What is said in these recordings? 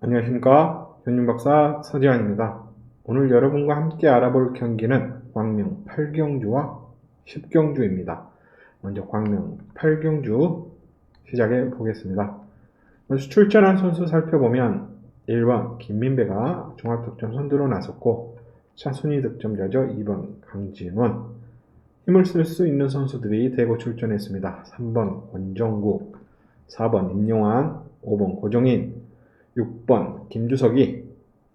안녕하십니까. 현윤박사 서지환입니다. 오늘 여러분과 함께 알아볼 경기는 광명 8경주와 10경주입니다. 먼저 광명 8경주 시작해 보겠습니다. 먼저 출전한 선수 살펴보면 1번 김민배가 종합득점 선두로 나섰고 차순위 득점자죠. 2번 강진원. 힘을 쓸 수 있는 선수들이 대거 출전했습니다. 3번 권정국, 4번 임용환, 5번 고종인, 6번 김주석이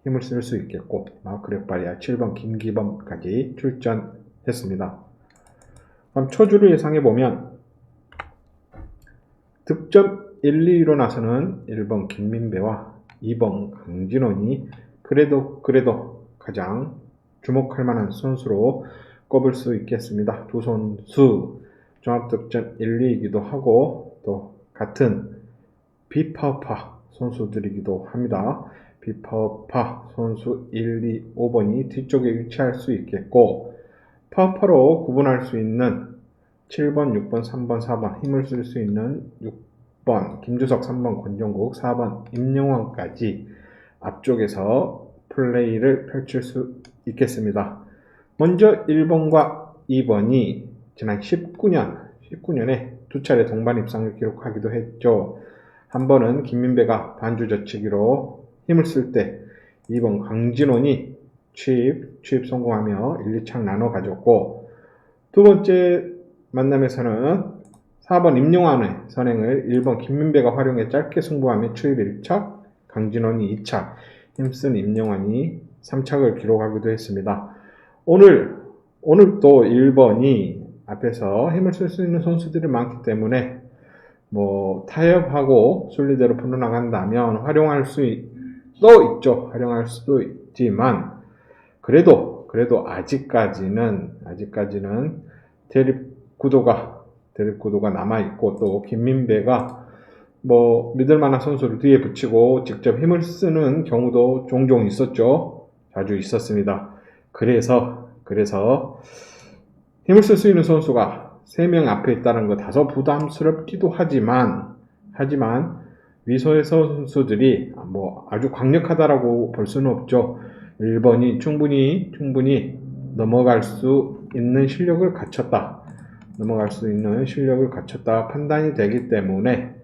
힘을 쓸 수 있겠고 마크레파리아 7번 김기범까지 출전했습니다. 그럼 초주를 예상해보면 득점 1, 2위로 나서는 1번 김민배와 2번 강진원이 그래도 가장 주목할 만한 선수로 꼽을 수 있겠습니다. 두 선수 종합득점 1, 2위이기도 하고 또 같은 비파파 선수들이기도 합니다. 비파파 선수 1, 2, 5번이 뒤쪽에 위치할 수 있겠고 파파로 구분할 수 있는 7번, 6번, 3번, 4번 힘을 쓸 수 있는 6번 김주석, 3번 권정국, 4번 임영환까지 앞쪽에서 플레이를 펼칠 수 있겠습니다. 먼저 1번과 2번이 지난 19년에 두 차례 동반 입상을 기록하기도 했죠. 한 번은 김민배가 반주 젖히기로 힘을 쓸 때 2번 강진원이 취입 성공하며 1, 2착 나눠 가졌고 두 번째 만남에서는 4번 임용환의 선행을 1번 김민배가 활용해 짧게 승부하며 취입 1착, 강진원이 2착, 힘쓴 임용환이 3착을 기록하기도 했습니다. 오늘 또 1번이 앞에서 힘을 쓸 수 있는 선수들이 많기 때문에 타협하고 순리대로 풀어나간다면 활용할 수도 있죠. 활용할 수도 있지만 그래도 아직까지는 대립 구도가 남아있고 또 김민배가 믿을 만한 선수를 뒤에 붙이고 직접 힘을 쓰는 경우도 종종 있었죠. 자주 있었습니다. 그래서 힘을 쓸 수 있는 선수가 3명 앞에 있다는 거 다소 부담스럽기도 하지만 위소의 선수들이 아주 강력하다라고 볼 수는 없죠. 1번이 충분히 넘어갈 수 있는 실력을 갖췄다 판단이 되기 때문에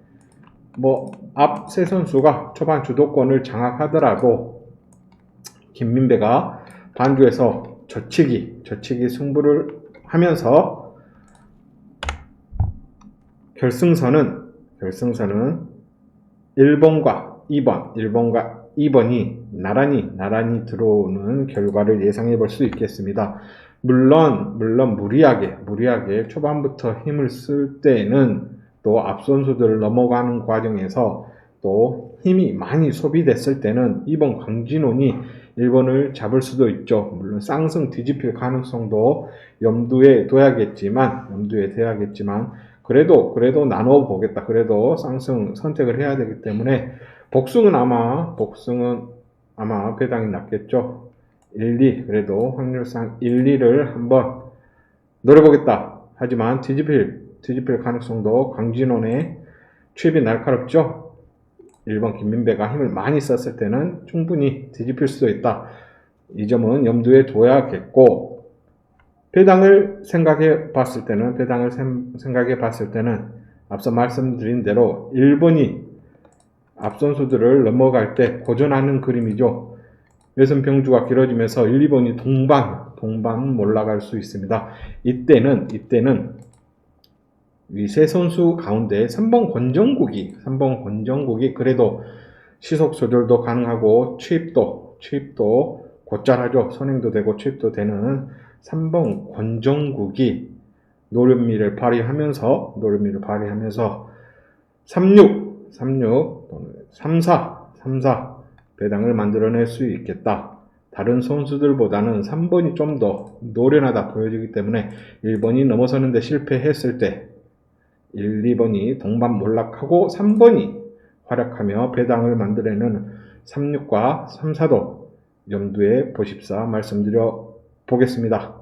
앞 세 선수가 초반 주도권을 장악하더라도 김민배가 반주에서 젖히기 승부를 하면서 결승선은 1번과 2번이 나란히 들어오는 결과를 예상해 볼 수 있겠습니다. 물론 무리하게 초반부터 힘을 쓸 때는 또 앞 선수들을 넘어가는 과정에서 또 힘이 많이 소비됐을 때는 2번 강진원이 1번을 잡을 수도 있죠. 물론 쌍승 뒤집힐 가능성도 염두에 둬야겠지만 그래도 나눠보겠다. 그래도 쌍승 선택을 해야 되기 때문에 복승은 아마 배당이 낮겠죠. 1, 2 그래도 확률상 1, 2를 한번 노려보겠다. 하지만 뒤집힐 가능성도 강진원의 취입이 날카롭죠. 1번 김민배가 힘을 많이 썼을 때는 충분히 뒤집힐 수도 있다. 이 점은 염두에 둬야겠고 배당을 생각해 봤을 때는 앞서 말씀드린 대로 1번이 앞 선수들을 넘어갈 때 고전하는 그림이죠. 외선 병주가 길어지면서 1, 2번이 동반 올라갈 수 있습니다. 이때는 이 세 선수 가운데 3번 권정국이 그래도 시속 조절도 가능하고 취입도 곧잘하죠. 선행도 되고 취입도 되는 3번 권정국이 노련미를 발휘하면서 36 또는 34 배당을 만들어낼 수 있겠다. 다른 선수들보다는 3번이 좀 더 노련하다 보여지기 때문에 1번이 넘어서는데 실패했을 때 1, 2번이 동반 몰락하고 3번이 활약하며 배당을 만들어내는 36과 34도 염두에 보십사 말씀드려 보겠습니다.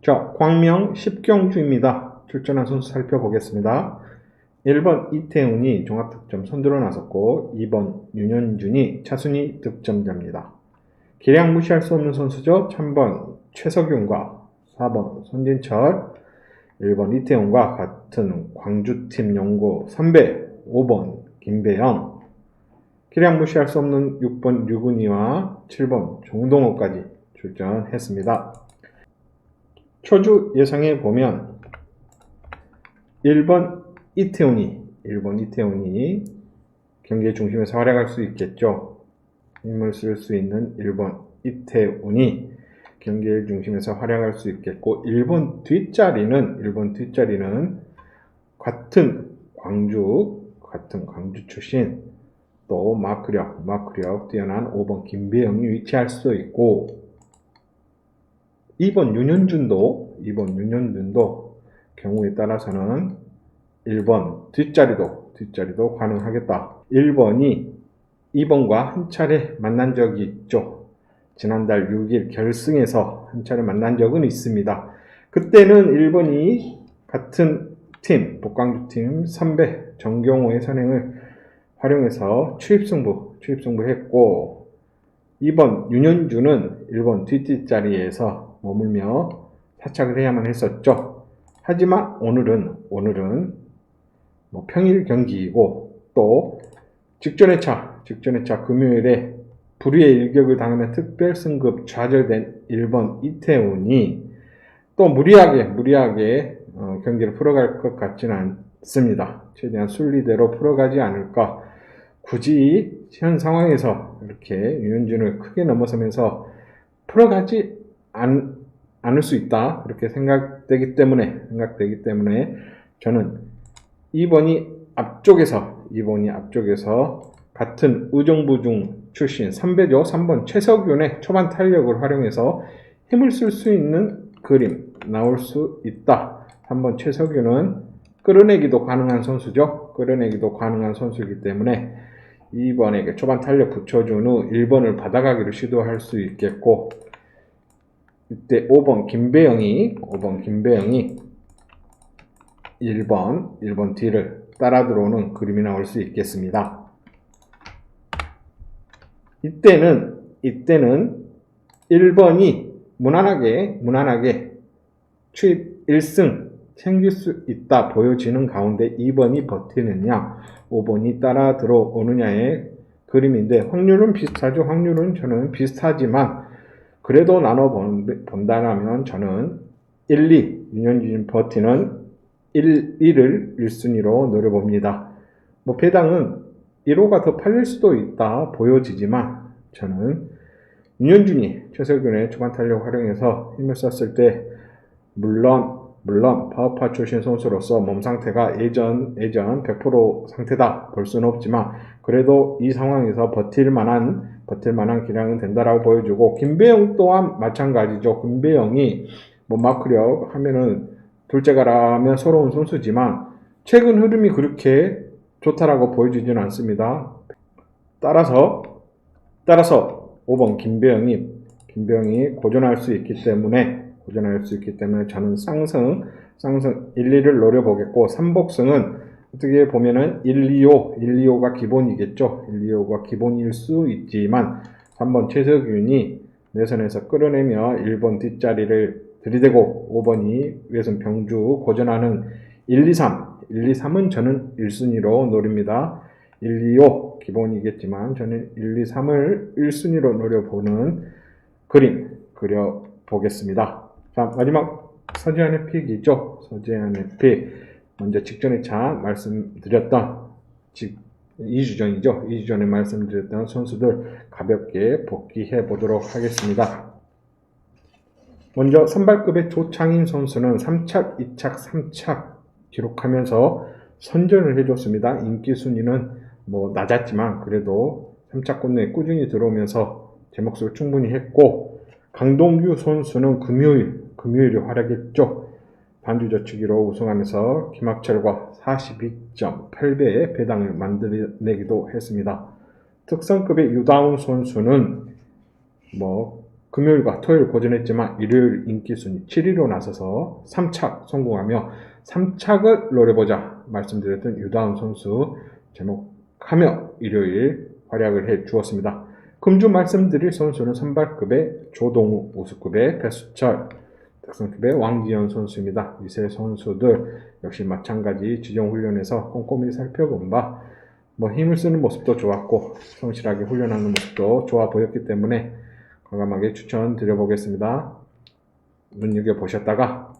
자, 광명 10경주입니다. 출전한 선수 살펴보겠습니다. 1번 이태훈이 종합득점 선두로 나섰고 2번 윤현준이 차순위 득점자입니다. 기량 무시할 수 없는 선수죠. 3번 최석윤과 4번 손진철, 1번 이태훈과 같은 광주팀 연고 선배 5번 김배영, 기량 무시할 수 없는 6번 류근희와 7번 정동호까지 출전했습니다. 초주 예상해 보면 1번 이태훈이 경기의 중심에서 활약할 수 있겠죠. 힘을 쓸 수 있는 1번 이태훈이 경기의 중심에서 활약할 수 있겠고 1번 뒷자리는 같은 광주 출신 또 마크력 뛰어난 5번 김배영이 위치할 수 있고 2번 윤현준도 경우에 따라서는 1번 뒷자리도 가능하겠다. 1번이 2번과 한 차례 만난 적이 있죠. 지난달 6일 결승에서 한 차례 만난 적은 있습니다. 그때는 1번이 같은 팀, 복광주팀 선배 정경호의 선행을 활용해서 추입승부했고 2번 윤현주는 1번 뒷자리에서 머물며 사착을 해야만 했었죠. 하지만 오늘은 평일 경기이고 또 직전의 차 금요일에 불의의 일격을 당하며 특별 승급 좌절된 1번 이태훈이 또 무리하게 경기를 풀어갈 것 같지는 않습니다. 최대한 순리대로 풀어가지 않을까. 굳이 현 상황에서 이렇게 윤현준을 크게 넘어서면서 풀어가지 않을 수 있다. 그렇게 생각되기 때문에 저는 2번이 앞쪽에서 같은 의정부중 출신 선배죠. 3번 최석윤의 초반 탄력을 활용해서 힘을 쓸 수 있는 그림 나올 수 있다. 3번 최석윤은 끌어내기도 가능한 선수이기 때문에 2번에게 초반 탄력 붙여준 후 1번을 받아가기를 시도할 수 있겠고 이때 5번 김배영이 1번 뒤를 따라 들어오는 그림이 나올 수 있겠습니다. 이때는 1번이 무난하게 추입 1승 챙길 수 있다 보여지는 가운데 2번이 버티느냐 5번이 따라 들어오느냐의 그림인데 확률은 비슷하지만 그래도 나눠 본다면 저는 1, 2 윤현준 버티는 1, 2를 1순위로 노려봅니다. 배당은 1호가 더 팔릴 수도 있다 보여지지만 저는 윤현준이 최석윤의 초반 탄력 활용해서 힘을 썼을 때 물론 파워파 출신 선수로서 몸 상태가 예전 100% 상태다 볼 수는 없지만 그래도 이 상황에서 버틸 만한 기량은 된다라고 보여주고 김배영 또한 마찬가지죠. 김배영이 마크력 하면은 둘째가라면 서러운 선수지만 최근 흐름이 그렇게 좋다라고 보여주지는 않습니다. 따라서 5번 김배영이 고전할 수 있기 때문에 저는 쌍승 1, 2를 노려보겠고 3복승은 어떻게 보면은 125가 기본이겠죠. 125가 기본일 수 있지만 3번 최석윤이 내선에서 끌어내며 1번 뒷자리를 들이대고 5번이 외선 병주 고전하는 1, 2, 3은 저는 1순위로 노립니다. 1, 2, 5 기본이겠지만 저는 1, 2, 3을 1순위로 노려보는 그림 그려보겠습니다. 자, 마지막 서재환의 픽이죠. 서재환의 픽. 먼저 직전에 말씀드렸던 2주 전에 말씀드렸던 선수들 가볍게 복귀해 보도록 하겠습니다. 먼저 선발급의 조창인 선수는 3착, 2착, 3착 기록하면서 선전을 해줬습니다. 인기 순위는 낮았지만 그래도 3착권 내에 꾸준히 들어오면서 제 몫을 충분히 했고 강동규 선수는 금요일에 활약했죠. 반주저축으로 우승하면서 김학철과 42.8배의 배당을 만들어내기도 했습니다. 특성급의 유다운 선수는 금요일과 토요일 고전했지만 일요일 인기순위 7위로 나서서 3착 성공하며 3착을 노려보자 말씀드렸던 유다운 선수 제목하며 일요일 활약을 해 주었습니다. 금주 말씀드릴 선수는 선발급의 조동우, 우수급의 배수철, 특성급의 왕지현 선수입니다. 이 세 선수들 역시 마찬가지 지정훈련에서 꼼꼼히 살펴본 바 힘을 쓰는 모습도 좋았고 성실하게 훈련하는 모습도 좋아 보였기 때문에 과감하게 추천드려보겠습니다. 눈여겨보셨다가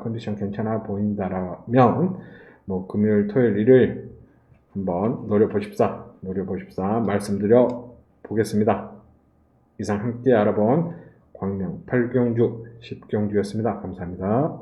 컨디션 괜찮아 보인다라면 금요일, 토요일, 일요일 한번 노려보십사 말씀드려 보겠습니다. 이상 함께 알아본 광명 8경주 10경주였습니다. 감사합니다.